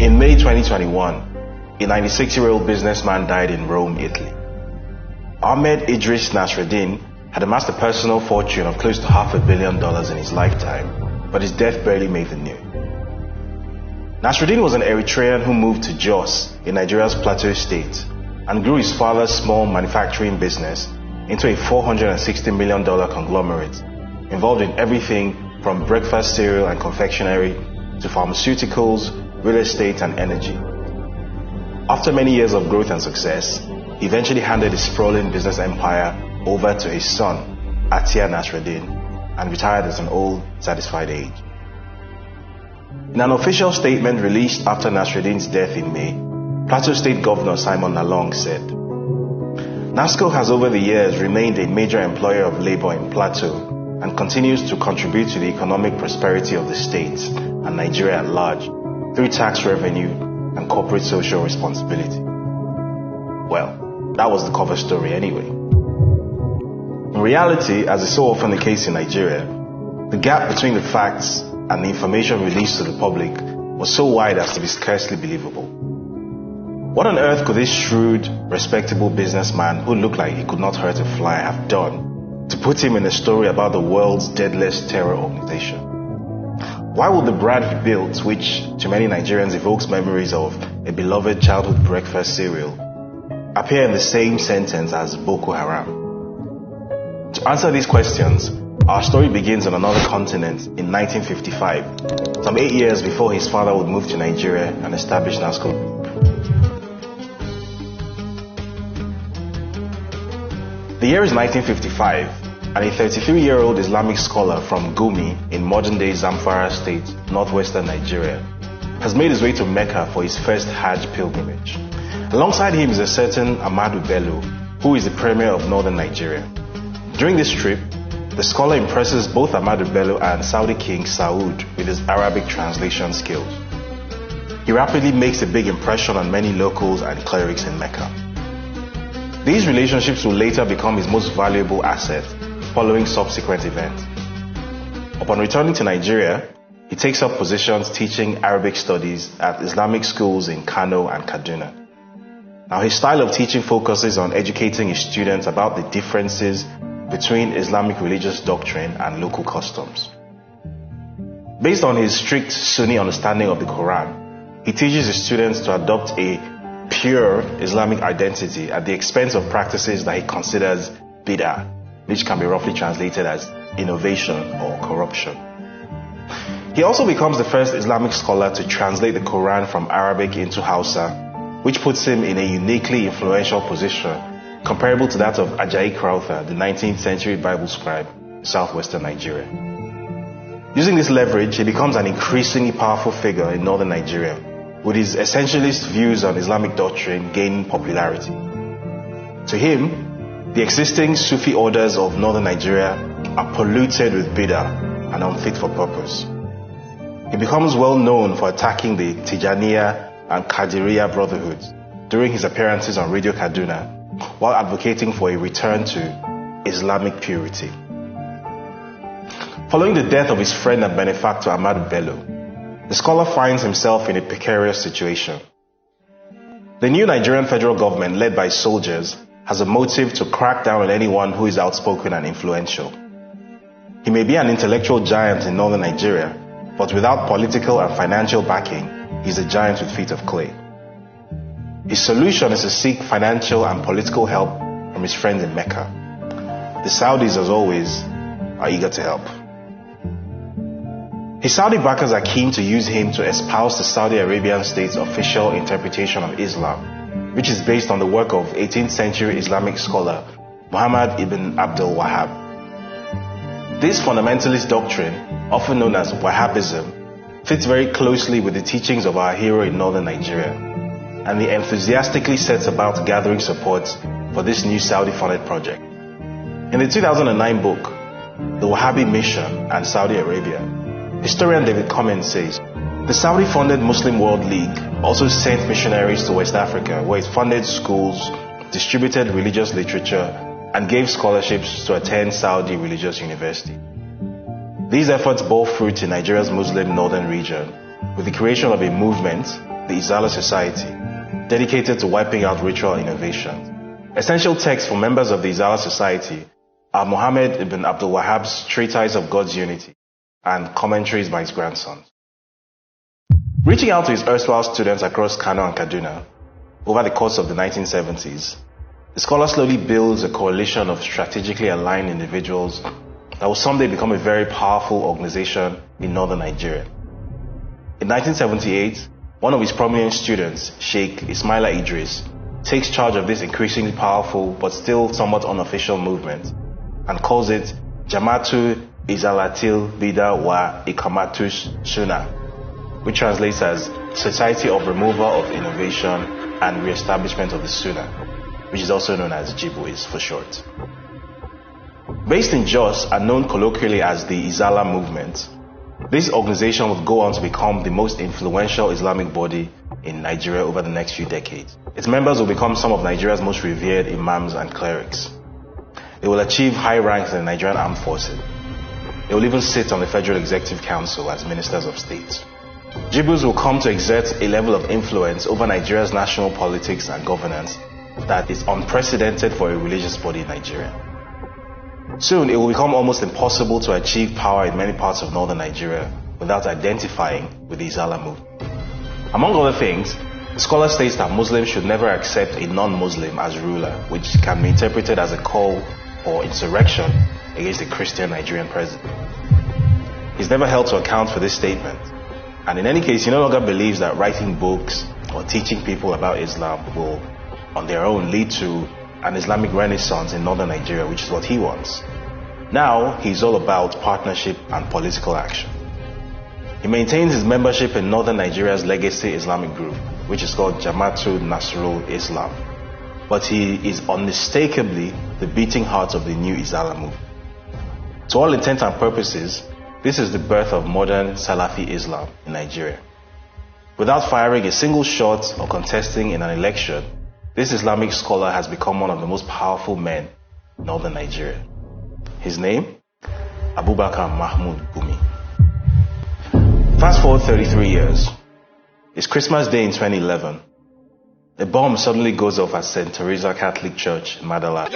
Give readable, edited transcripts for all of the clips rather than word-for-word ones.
In May 2021, a 96-year-old businessman died in Rome, Italy. Ahmed Idris Nasreddin had amassed a personal fortune of close to $500 million in his lifetime, but his death barely made the news. Nasreddin was an Eritrean who moved to Jos in Nigeria's Plateau State and grew his father's small manufacturing business into a $460 million conglomerate involved in everything from breakfast cereal and confectionery to pharmaceuticals, real estate and energy. After many years of growth and success, he eventually handed his sprawling business empire over to his son, Atia Nasreddin, and retired at an old, satisfied age. In an official statement released after Nasreddin's death in May, Plateau State Governor Simon Nalong said, NASCO has over the years remained a major employer of labor in Plateau and continues to contribute to the economic prosperity of the state and Nigeria at large through tax revenue and corporate social responsibility. Well, that was the cover story anyway. In reality, as is so often the case in Nigeria, the gap between the facts and the information released to the public was so wide as to be scarcely believable. What on earth could this shrewd, respectable businessman who looked like he could not hurt a fly have done to put him in a story about the world's deadliest terror organization? Why would the brand he built, which to many Nigerians evokes memories of a beloved childhood breakfast cereal, appear in the same sentence as Boko Haram? To answer these questions, our story begins on another continent in 1955, some 8 years before his father would move to Nigeria and establish NASCO. The year is 1955, and a 33-year-old Islamic scholar from Gumi in modern-day Zamfara State, northwestern Nigeria, has made his way to Mecca for his first Hajj pilgrimage. Alongside him is a certain Ahmadu Bello, who is the premier of northern Nigeria. During this trip, the scholar impresses both Ahmadu Bello and Saudi King Saud with his Arabic translation skills. He rapidly makes a big impression on many locals and clerics in Mecca. These relationships will later become his most valuable asset following subsequent events. Upon returning to Nigeria, he takes up positions teaching Arabic studies at Islamic schools in Kano and Kaduna. Now, his style of teaching focuses on educating his students about the differences between Islamic religious doctrine and local customs. Based on his strict Sunni understanding of the Quran, he teaches his students to adopt a pure Islamic identity at the expense of practices that he considers bid'ah, which can be roughly translated as innovation or corruption. He also becomes the first Islamic scholar to translate the Quran from Arabic into Hausa, which puts him in a uniquely influential position comparable to that of Ajayi Crowther, the 19th century Bible scribe in southwestern Nigeria. Using this leverage, he becomes an increasingly powerful figure in northern Nigeria, with his essentialist views on Islamic doctrine gaining popularity. To him, the existing Sufi orders of northern Nigeria are polluted with bid'ah and unfit for purpose. He becomes well known for attacking the Tijaniya and Qadiriya brotherhoods during his appearances on Radio Kaduna, while advocating for a return to Islamic purity. Following the death of his friend and benefactor Ahmadu Bello, the scholar finds himself in a precarious situation. The new Nigerian federal government, led by soldiers, has a motive to crack down on anyone who is outspoken and influential. He may be an intellectual giant in northern Nigeria, but without political and financial backing, he's a giant with feet of clay. His solution is to seek financial and political help from his friends in Mecca. The Saudis, as always, are eager to help. His Saudi backers are keen to use him to espouse the Saudi Arabian state's official interpretation of Islam, which is based on the work of 18th century Islamic scholar Muhammad ibn Abdul Wahhab. This fundamentalist doctrine, often known as Wahhabism, fits very closely with the teachings of our hero in northern Nigeria, and he enthusiastically sets about gathering support for this new Saudi-funded project. In the 2009 book, The Wahhabi Mission and Saudi Arabia, historian David Cummins says, the Saudi-funded Muslim World League also sent missionaries to West Africa, where it funded schools, distributed religious literature, and gave scholarships to attend Saudi religious university. These efforts bore fruit in Nigeria's Muslim northern region, with the creation of a movement, the the Izala Society, dedicated to wiping out ritual innovations. Essential texts for members of the Izala Society are Muhammad ibn Abdul Wahhab's Treatise of God's Unity and commentaries by his grandsons. Reaching out to his erstwhile students across Kano and Kaduna over the course of the 1970s, the scholar slowly builds a coalition of strategically aligned individuals that will someday become a very powerful organization in northern Nigeria. In 1978, one of his prominent students, Sheikh Ismaila Idris, takes charge of this increasingly powerful but still somewhat unofficial movement and calls it Jamatu Izalatil Bida wa Ikamatus Sunnah, which translates as Society of Removal of Innovation and Re-establishment of the Sunnah, which is also known as JIBUIS for short. Based in Jos and known colloquially as the Izala movement, this organization would go on to become the most influential Islamic body in Nigeria over the next few decades. Its members will become some of Nigeria's most revered imams and clerics. They will achieve high ranks in the Nigerian armed forces. They will even sit on the Federal Executive Council as ministers of state. Jibus will come to exert a level of influence over Nigeria's national politics and governance that is unprecedented for a religious body in Nigeria. Soon, it will become almost impossible to achieve power in many parts of northern Nigeria without identifying with the Izala movement. Among other things, the scholar states that Muslims should never accept a non-Muslim as ruler, which can be interpreted as a call for insurrection against the Christian Nigerian president. He's never held to account for this statement, and in any case, he no longer believes that writing books or teaching people about Islam will, on their own, lead to an Islamic renaissance in northern Nigeria, which is what he wants. Now, he's all about partnership and political action. He maintains his membership in northern Nigeria's legacy Islamic group, which is called Jamaatul Nasrul Islam. But he is unmistakably the beating heart of the new Izala movement. To all intents and purposes, this is the birth of modern Salafi Islam in Nigeria. Without firing a single shot or contesting in an election, this Islamic scholar has become one of the most powerful men in northern Nigeria. His name? Abubakar Mahmoud Gumi. Fast forward 33 years. It's Christmas Day in 2011. A bomb suddenly goes off at St. Teresa Catholic Church in Madala.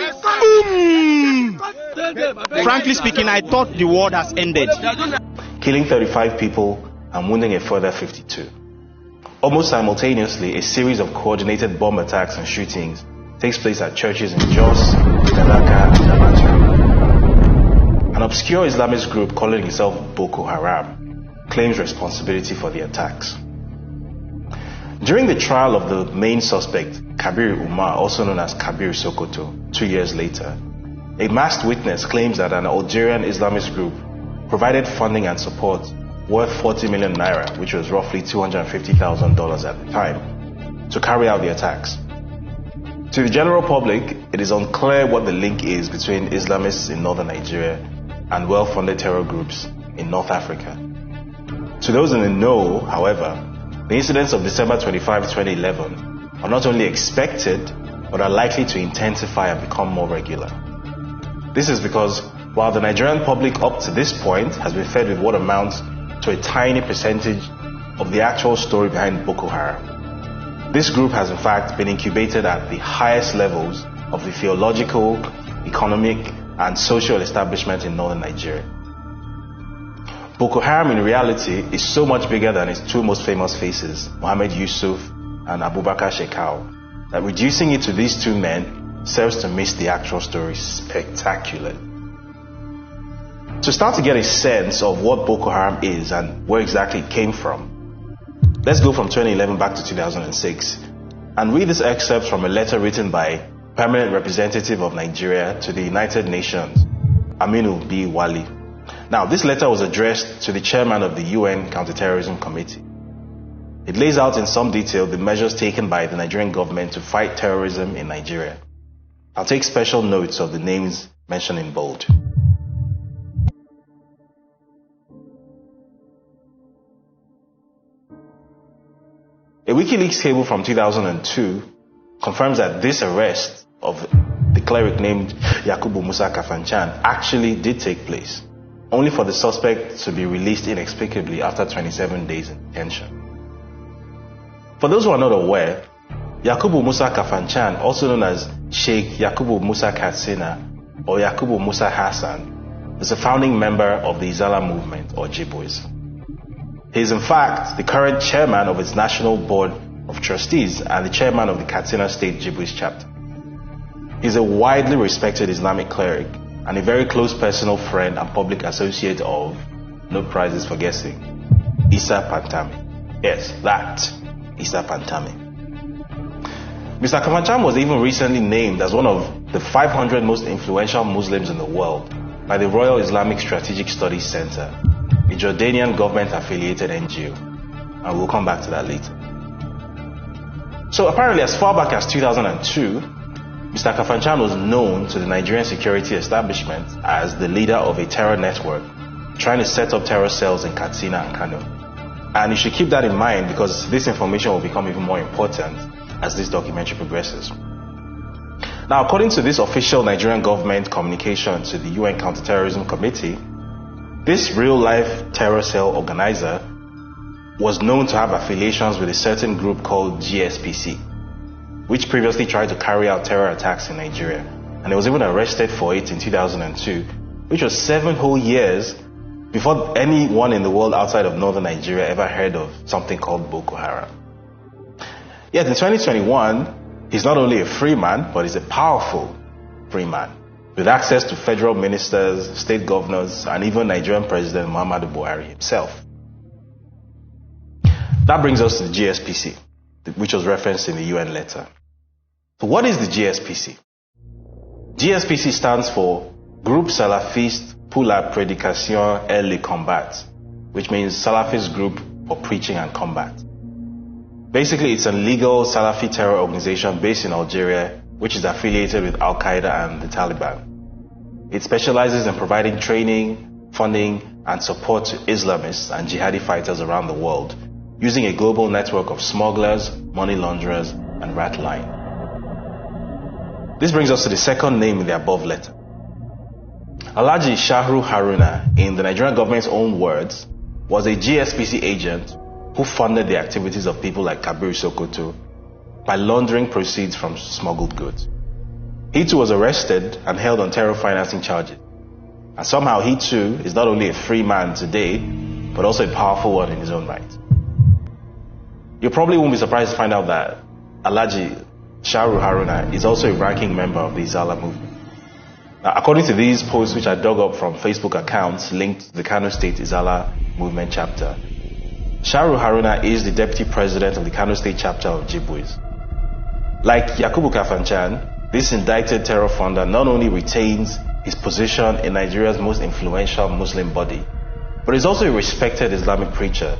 Frankly speaking, I thought the war has ended. Killing 35 people and wounding a further 52. Almost simultaneously, a series of coordinated bomb attacks and shootings takes place at churches in Jos, Dalaka, and Damaturu. An obscure Islamist group calling itself Boko Haram claims responsibility for the attacks. During the trial of the main suspect, Kabir Umar, also known as Kabir Sokoto, 2 years later, a masked witness claims that an Algerian Islamist group provided funding and support worth 40 million naira, which was roughly $250,000 at the time, to carry out the attacks. To the general public, it is unclear what the link is between Islamists in northern Nigeria and well-funded terror groups in North Africa. To those in the know, however, the incidents of December 25, 2011 are not only expected, but are likely to intensify and become more regular. This is because while the Nigerian public up to this point has been fed with what amounts to a tiny percentage of the actual story behind Boko Haram, this group has in fact been incubated at the highest levels of the theological, economic, and social establishment in northern Nigeria. Boko Haram in reality is so much bigger than its two most famous faces, Mohammed Yusuf and Abubakar Shekau, that reducing it to these two men serves to miss the actual story spectacularly. To start to get a sense of what Boko Haram is and where exactly it came from, let's go from 2011 back to 2006 and read this excerpt from a letter written by Permanent Representative of Nigeria to the United Nations, Aminu B. Wali. Now, this letter was addressed to the chairman of the UN Counterterrorism Committee. It lays out in some detail the measures taken by the Nigerian government to fight terrorism in Nigeria. I'll take special notes of the names mentioned in bold. A WikiLeaks cable from 2002 confirms that this arrest of the cleric named Yakubu Musa Kafanchan actually did take place, only for the suspect to be released inexplicably after 27 days in detention. For those who are not aware, Yakubu Musa Kafanchan, also known as Sheikh Yakubu Musa Katsina or Yakubu Musa Hassan, is a founding member of the Izala movement or Jibwis. He is in fact the current chairman of its National Board of Trustees and the chairman of the Katsina State Jibwis chapter. He is a widely respected Islamic cleric and a very close personal friend and public associate of, no prizes for guessing, Isa Pantami. Yes, that Isa Pantami. Mr. Kafanchan was even recently named as one of the 500 most influential Muslims in the world by the Royal Islamic Strategic Studies Center, a Jordanian government-affiliated NGO, and we'll come back to that later. So apparently as far back as 2002, Mr. Kafanchan was known to the Nigerian security establishment as the leader of a terror network trying to set up terror cells in Katsina and Kano. And you should keep that in mind because this information will become even more important as this documentary progresses. Now, according to this official Nigerian government communication to the UN Counterterrorism Committee, this real-life terror cell organizer was known to have affiliations with a certain group called GSPC, which previously tried to carry out terror attacks in Nigeria, and he was even arrested for it in 2002, which was 7 whole years before anyone in the world outside of northern Nigeria ever heard of something called Boko Haram. Yet in 2021, he's not only a free man, but he's a powerful free man, with access to federal ministers, state governors, and even Nigerian President Muhammadu Buhari himself. That brings us to the GSPC, which was referenced in the UN letter. So what is the GSPC? GSPC stands for Groupe Salafiste pour la Prédication et le Combat, which means Salafist Group for Preaching and Combat. Basically, it's a legal Salafi terror organization based in Algeria, which is affiliated with Al-Qaeda and the Taliban. It specializes in providing training, funding, and support to Islamists and jihadi fighters around the world, using a global network of smugglers, money launderers, and rat line. This brings us to the second name in the above letter. Alhaji Shahru Haruna, in the Nigerian government's own words, was a GSPC agent who funded the activities of people like Kabir Sokoto by laundering proceeds from smuggled goods. He too was arrested and held on terror financing charges. And somehow he too is not only a free man today, but also a powerful one in his own right. You probably won't be surprised to find out that Alhaji Shahru Haruna is also a ranking member of the Izala movement. Now, according to these posts which I dug up from Facebook accounts linked to the Kano State Izala movement chapter, Shahru Haruna is the deputy president of the Kano State chapter of Jibwis. Like Yakubu Kafanchan, this indicted terror funder not only retains his position in Nigeria's most influential Muslim body, but is also a respected Islamic preacher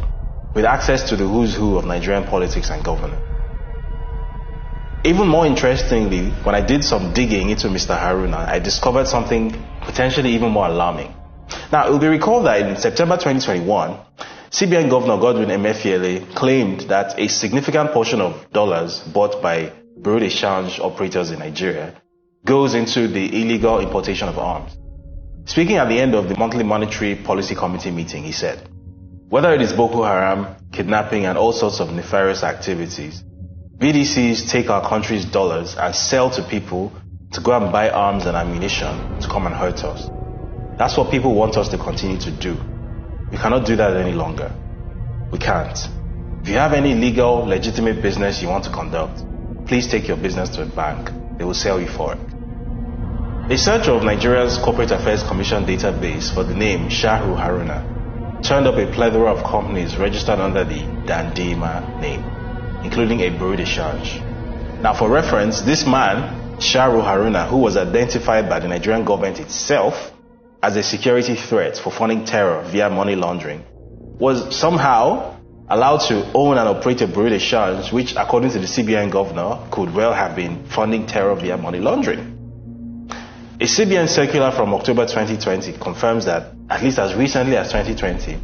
with access to the who's who of Nigerian politics and governance. Even more interestingly, when I did some digging into Mr. Haruna, I discovered something potentially even more alarming. Now, it will be recalled that in September 2021, CBN Governor Godwin Emefiele claimed that a significant portion of dollars bought by Bureau de Change operators in Nigeria goes into the illegal importation of arms. Speaking at the end of the monthly Monetary Policy Committee meeting, he said, "Whether it is Boko Haram, kidnapping, and all sorts of nefarious activities, BDCs take our country's dollars and sell to people to go and buy arms and ammunition to come and hurt us. That's what people want us to continue to do. We cannot do that any longer. We can't. If you have any legal, legitimate business you want to conduct, please take your business to a bank. They will sell you for it." A search of Nigeria's Corporate Affairs Commission database for the name Shahru Haruna turned up a plethora of companies registered under the Dandima name, including a Bureau de Change. Now, for reference, this man, Shahru Haruna, who was identified by the Nigerian government itself as a security threat for funding terror via money laundering, was somehow allowed to own and operate a Bureau de Change, which, according to the CBN governor, could well have been funding terror via money laundering. A CBN circular from October 2020 confirms that, at least as recently as 2020,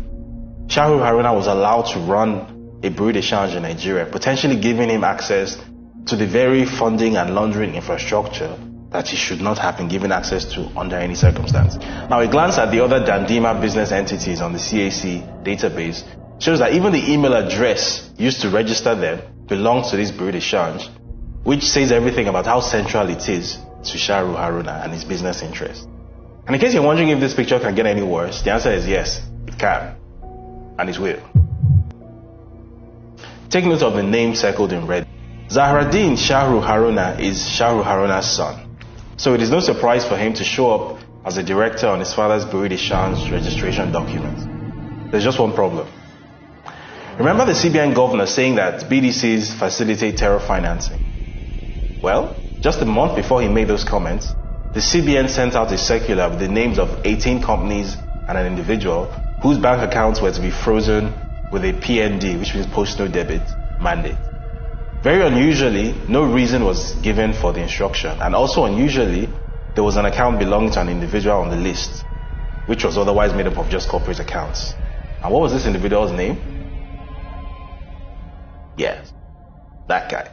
Shahru Haruna was allowed to run a Bureau de Change in Nigeria, potentially giving him access to the very funding and laundering infrastructure that he should not have been given access to under any circumstance. Now, a glance at the other Dandima business entities on the CAC database shows that even the email address used to register them belongs to this bureau de change, which says everything about how central it is to Sharu Haruna and his business interests. And in case you're wondering if this picture can get any worse, the answer is yes, it can. And it will. Take note of the name circled in red. Zahraddin Sharu Haruna is Sharu Haruna's son. So it is no surprise for him to show up as a director on his father's bureau de change registration document. There's just one problem. Remember the CBN governor saying that BDCs facilitate terror financing? Well, just a month before he made those comments, the CBN sent out a circular with the names of 18 companies and an individual whose bank accounts were to be frozen with a PND, which means post no debit, mandate. Very unusually, no reason was given for the instruction, and also unusually, there was an account belonging to an individual on the list, which was otherwise made up of just corporate accounts. And what was this individual's name? Yes, that guy.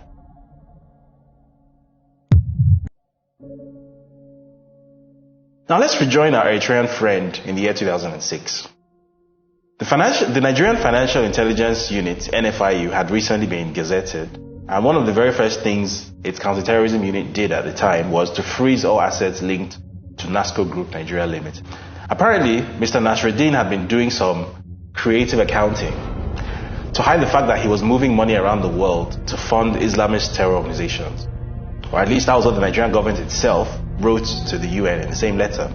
Now let's rejoin our Eritrean friend in the year 2006. The Nigerian Financial Intelligence Unit, NFIU, had recently been gazetted, and one of the very first things its counterterrorism unit did at the time was to freeze all assets linked to NASCO Group Nigeria Limited. Apparently, Mr. Nasruddin had been doing some creative accounting to hide the fact that he was moving money around the world to fund Islamist terror organizations. Or at least that was what the Nigerian government itself wrote to the UN in the same letter.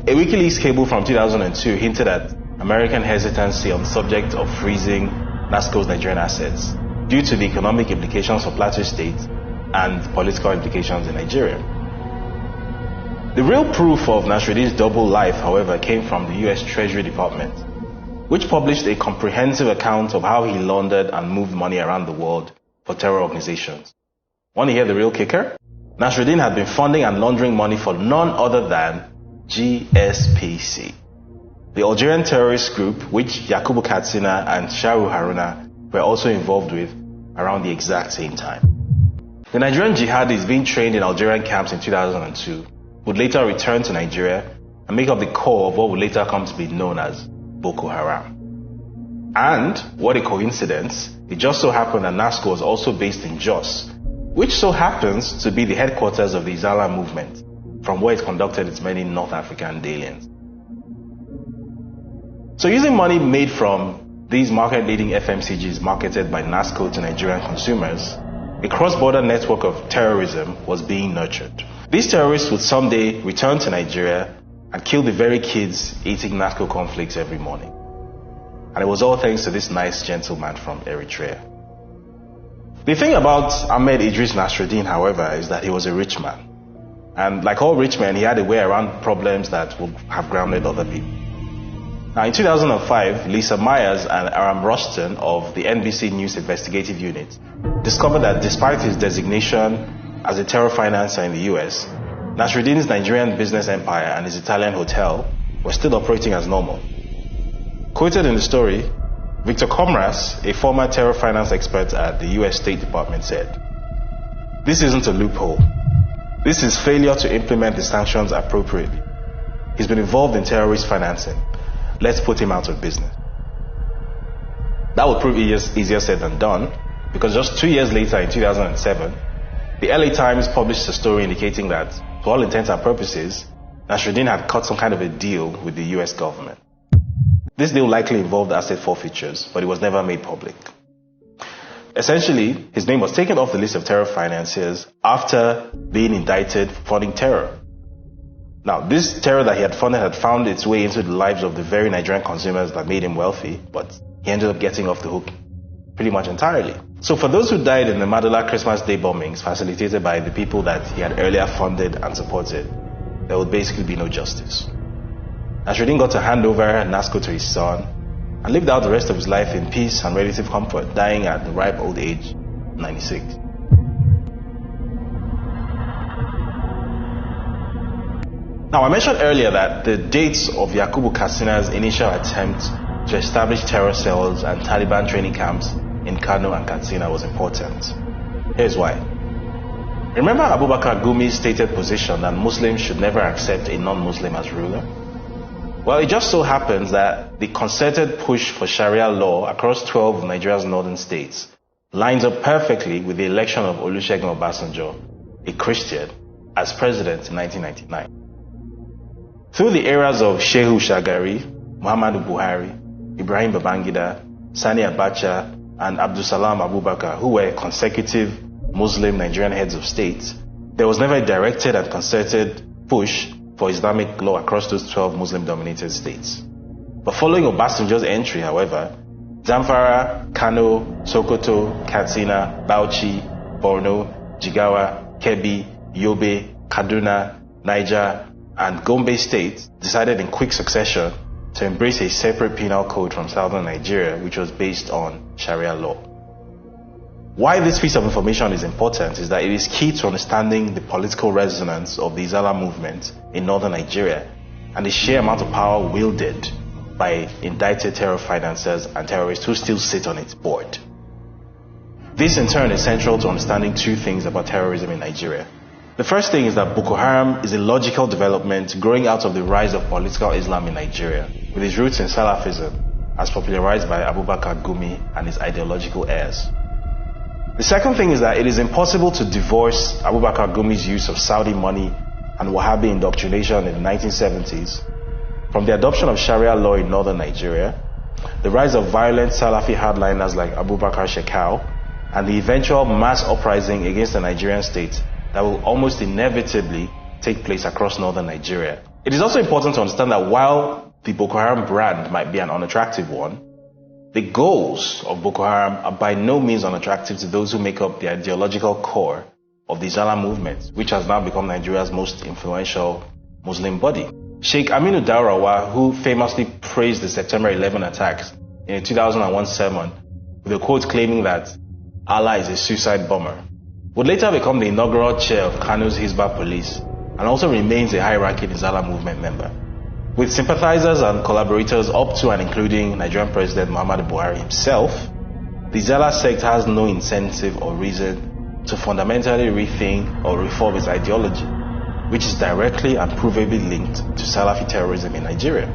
A WikiLeaks cable from 2002 hinted at American hesitancy on the subject of freezing NASCO's Nigerian assets due to the economic implications for Plateau State and political implications in Nigeria. The real proof of Nasruddin's double life, however, came from the US Treasury Department, which published a comprehensive account of how he laundered and moved money around the world for terror organizations. Want to hear the real kicker? Nasruddin had been funding and laundering money for none other than GSPC, the Algerian terrorist group which Yakubu Katsina and Sharu Haruna were also involved with around the exact same time. The Nigerian jihadis being trained in Algerian camps in 2002 would later return to Nigeria and make up the core of what would later come to be known as Boko Haram. And, what a coincidence, it just so happened that NASCO was also based in Jos, which so happens to be the headquarters of the Izala movement, from where it conducted its many North African dalliance. So using money made from these market-leading FMCGs marketed by NASCO to Nigerian consumers, a cross-border network of terrorism was being nurtured. These terrorists would someday return to Nigeria and kill the very kids eating NASCO cornflakes every morning. And it was all thanks to this nice gentleman from Eritrea. The thing about Ahmed Idris Nasruddin, however, is that he was a rich man. And like all rich men, he had a way around problems that would have grounded other people. Now in 2005, Lisa Myers and Aram Ruston of the NBC News Investigative Unit discovered that despite his designation as a terror financer in the US, Nasruddin's Nigerian business empire and his Italian hotel were still operating as normal. Quoted in the story, Victor Comras, a former terror finance expert at the US State Department, said, "This isn't a loophole. This is failure to implement the sanctions appropriately. He's been involved in terrorist financing. Let's put him out of business." That would prove easier said than done, because just 2 years later, in 2007, the LA Times published a story indicating that, to all intents and purposes, Nasruddin had cut some kind of a deal with the US government. This deal likely involved asset forfeitures, but it was never made public. Essentially, his name was taken off the list of terror financiers after being indicted for funding terror. Now, this terror that he had funded had found its way into the lives of the very Nigerian consumers that made him wealthy, but he ended up getting off the hook pretty much entirely. So for those who died in the Madola Christmas Day bombings facilitated by the people that he had earlier funded and supported, there would basically be no justice. Nasruddin got to hand over NASCO to his son and lived out the rest of his life in peace and relative comfort, dying at the ripe old age of 96. Now, I mentioned earlier that the dates of Yakubu Katsina's initial attempt to establish terror cells and Taliban training camps in Kano and Katsina was important. Here's why. Remember Abubakar Gumi's stated position that Muslims should never accept a non-Muslim as ruler? Well, it just so happens that the concerted push for Sharia law across 12 of Nigeria's northern states lines up perfectly with the election of Olusegun Obasanjo, a Christian, as president in 1999. Through the eras of Shehu Shagari, Muhammadu Buhari, Ibrahim Babangida, Sani Abacha, and Abdulsalam Abubakar, who were consecutive Muslim Nigerian heads of state, there was never a directed and concerted push for Islamic law across those 12 Muslim-dominated states. But following Obasanjo's entry, however, Zamfara, Kano, Sokoto, Katsina, Bauchi, Borno, Jigawa, Kebbi, Yobe, Kaduna, Niger, and Gombe states decided in quick succession to embrace a separate penal code from southern Nigeria, which was based on Sharia law. Why this piece of information is important is that it is key to understanding the political resonance of the Izala movement in northern Nigeria and the sheer amount of power wielded by indicted terror financiers and terrorists who still sit on its board. This in turn is central to understanding two things about terrorism in Nigeria. The first thing is that Boko Haram is a logical development growing out of the rise of political Islam in Nigeria, with its roots in Salafism, as popularized by Abubakar Gumi and his ideological heirs. The second thing is that it is impossible to divorce Abubakar Gumi's use of Saudi money and Wahhabi indoctrination in the 1970s from the adoption of Sharia law in northern Nigeria, the rise of violent Salafi hardliners like Abubakar Shekau, and the eventual mass uprising against the Nigerian state that will almost inevitably take place across northern Nigeria. It is also important to understand that while the Boko Haram brand might be an unattractive one, the goals of Boko Haram are by no means unattractive to those who make up the ideological core of the Izala movement, which has now become Nigeria's most influential Muslim body. Sheikh Aminu Daurawa, who famously praised the September 11 attacks in a 2001 sermon with a quote claiming that Allah is a suicide bomber, would later become the inaugural chair of Kano's Hizbah police and also remains a high-ranking Izala movement member. With sympathizers and collaborators up to and including Nigerian President Muhammadu Buhari himself, the Izala sect has no incentive or reason to fundamentally rethink or reform its ideology, which is directly and provably linked to Salafi terrorism in Nigeria.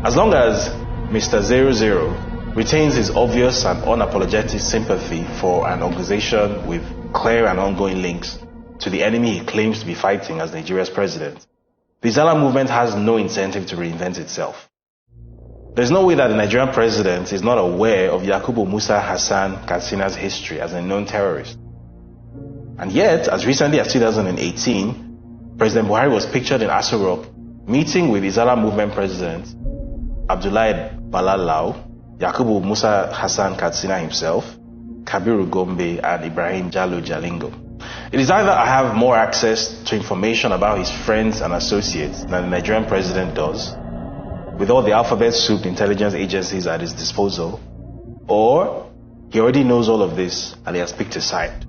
As long as Mr. 00 retains his obvious and unapologetic sympathy for an organization with clear and ongoing links to the enemy he claims to be fighting as Nigeria's president, the Izala movement has no incentive to reinvent itself. There's no way that the Nigerian president is not aware of Yakubu Musa Hassan Katsina's history as a known terrorist. And yet, as recently as 2018, President Buhari was pictured in Aso Rock meeting with Izala movement president Abdullahi Balalau, Yakubu Musa Hassan Katsina himself, Kabiru Gombe, and Ibrahim Jallo Jalingo. It is either I have more access to information about his friends and associates than the Nigerian president does, with all the alphabet soup intelligence agencies at his disposal, or he already knows all of this and he has picked a side.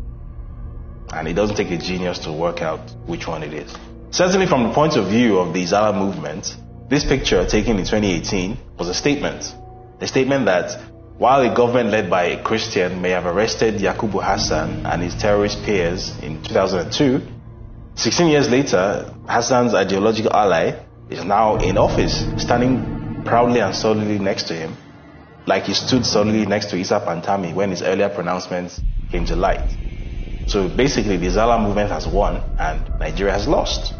And it doesn't take a genius to work out which one it is. Certainly from the point of view of the Izala movement, this picture taken in 2018 was a statement. A statement that while a government led by a Christian may have arrested Yakubu Hassan and his terrorist peers in 2002, 16 years later, Hassan's ideological ally is now in office, standing proudly and solidly next to him, like he stood solidly next to Isa Pantami when his earlier pronouncements came to light. So basically, the Izala movement has won and Nigeria has lost.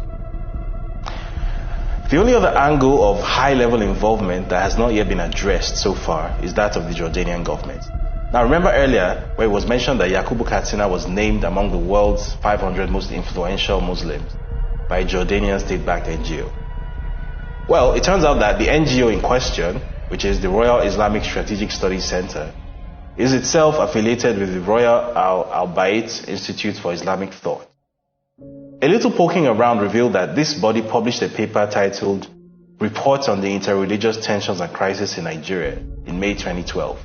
The only other angle of high-level involvement that has not yet been addressed so far is that of the Jordanian government. Now remember earlier where it was mentioned that Yakubu Katsina was named among the world's 500 most influential Muslims by a Jordanian state-backed NGO. Well, it turns out that the NGO in question, which is the Royal Islamic Strategic Studies Center, is itself affiliated with the Royal Al-Bayt Institute for Islamic Thought. A little poking around revealed that this body published a paper titled Reports on the Interreligious Tensions and Crisis in Nigeria in May 2012.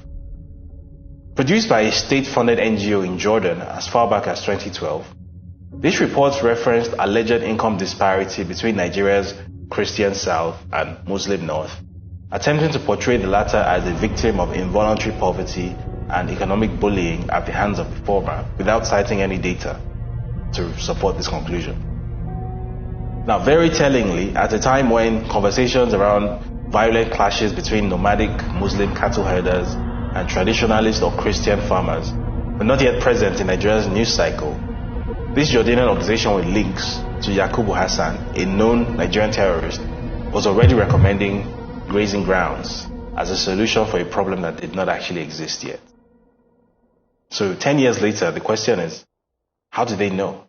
Produced by a state-funded NGO in Jordan as far back as 2012, this report referenced alleged income disparity between Nigeria's Christian South and Muslim North, attempting to portray the latter as a victim of involuntary poverty and economic bullying at the hands of the former, without citing any data to support this conclusion. Now, very tellingly, at a time when conversations around violent clashes between nomadic Muslim cattle herders and traditionalist or Christian farmers were not yet present in Nigeria's news cycle, this Jordanian organization with links to Yakubu Hassan, a known Nigerian terrorist, was already recommending grazing grounds as a solution for a problem that did not actually exist yet. So 10 years later, the question is, how did they know?